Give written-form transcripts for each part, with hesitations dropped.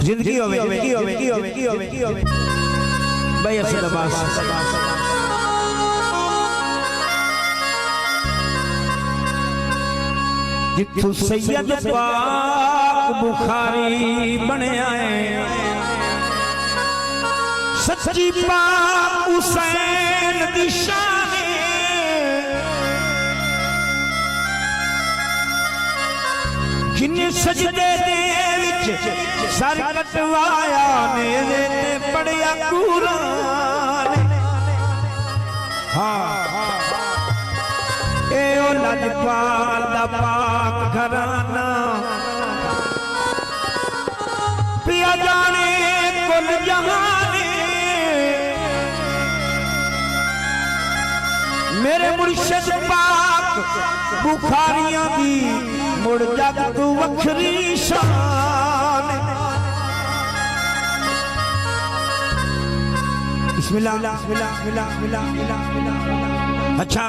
जिंदगी होवे भाई असल अब्बास जिथु सैयद पाक बुखारी बने आए सच्ची पाक हुसैन दी शान जिन्हें सजदे दे विच सर कटवाया मेरे पढ़िया कुरान हाँ ए ओ लजपाल दा पाक घराना पिया जाने कुल जहाने मेरे मुर्शिद पाक बुखारियां दी मुड़ जग तू वखरी शान बिस्मिल्लाह अच्छा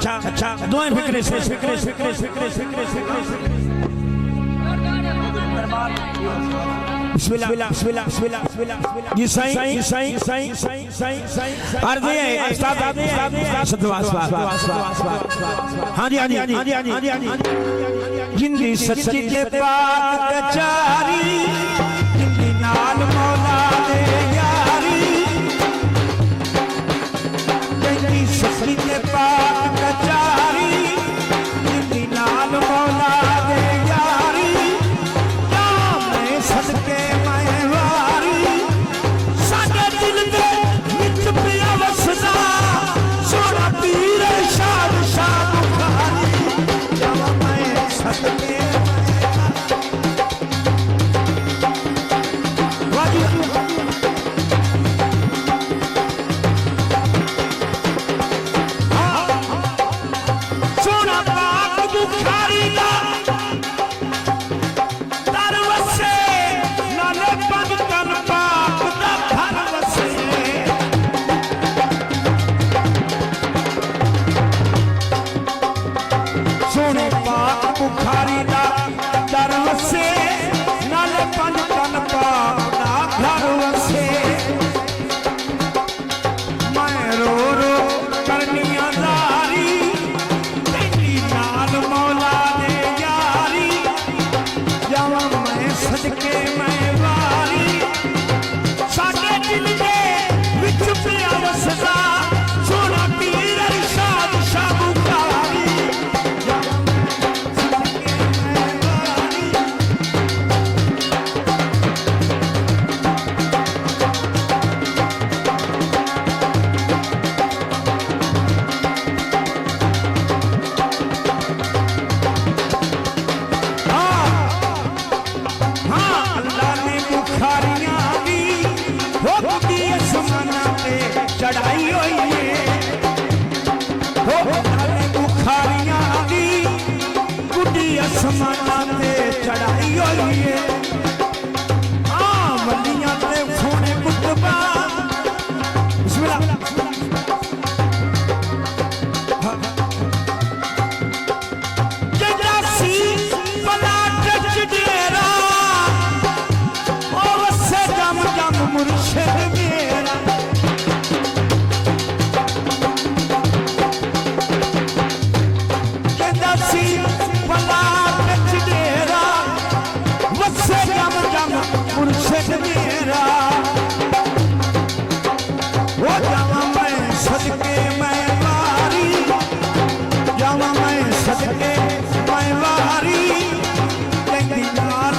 दुआएं फिक्रे से ये सही अर्ज़ है उस्ताद हाँ जी जिंदी सच्ची के पाक कचारी जिंदी नाल मौला दे यारी जिंदी सच्ची के पाक कचारी जिंदी नाल मौला दे यारी क्या मैं सदके मैं वारी साडे दिल दे विच पिया वसदा सोना पीर शाद बुखारी जावा मैं सदके चढ़ाई हुई है हो बुखारियां दी गुड्डी आसमाना ते चढ़ाई हुई है हाँ वलियां ते सोने कुतबा बिस्मिल्लाह जजासी पलाट चडेरा ओ वसे जम जम मुर्शिद मेरा मुर्शिद मेरा वो जावा मैं सदके मैं वारी जावा मैं सदके मैं वारी कहती नाल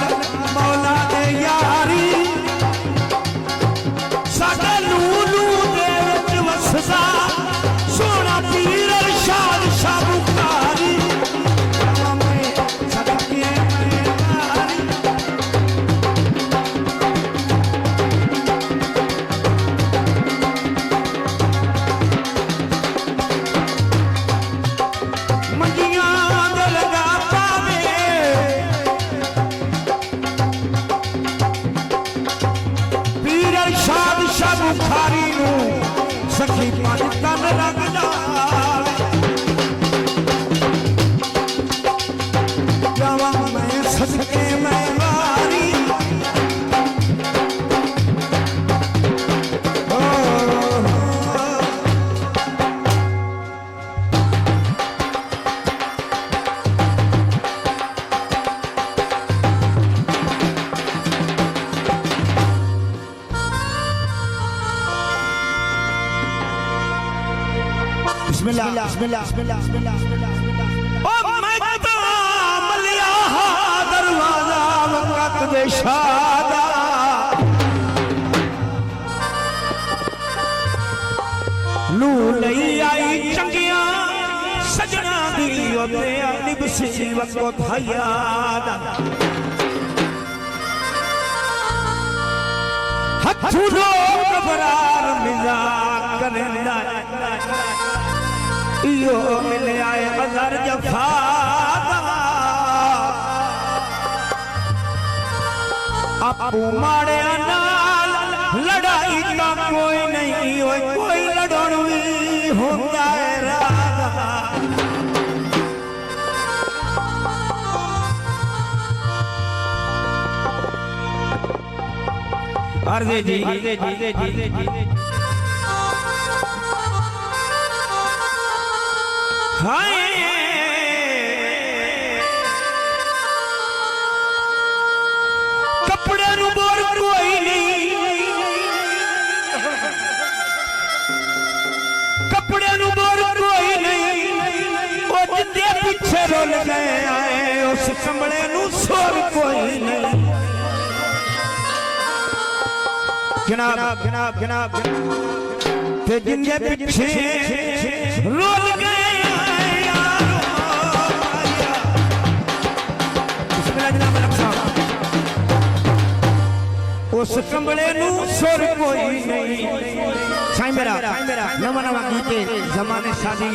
मौला दे यारी साडे लूलू दे विच वसदा सोना पीर इरशाद शाह बुखारी जावा मैं सदके मैं वारी बुखारी नू सखी पांच तन लग जावे जावा मैं सदके मैं बिस्मिल्लाह बिस्मिल्लाह बिस्मिल्लाह ओ मकता मलिया दरवाजा वक्त दे शादा लू लई आई चंगिया सजना दी ओते निबसी वक्त थाया हथुरो घबरार मिला करंदा इयो मिले आए अजर जफादा आपू माड़े नाल लड़ाई का कोई नहीं होए कोई लड़न भी होंदा है राधा अर्जे जी हाय कपड़े नु बोर कोई नहीं कपड़े नु बोर कोई नहीं वो जिंदे पीछे रोल गए आए उस कमरे नु सोर कोई नहीं जनाब जनाब जनाब ते जिंदे पीछे रोल गए उस कमरे नू सुर कोई नहीं साईं मेरा नवा नवा गीते जमाने शादी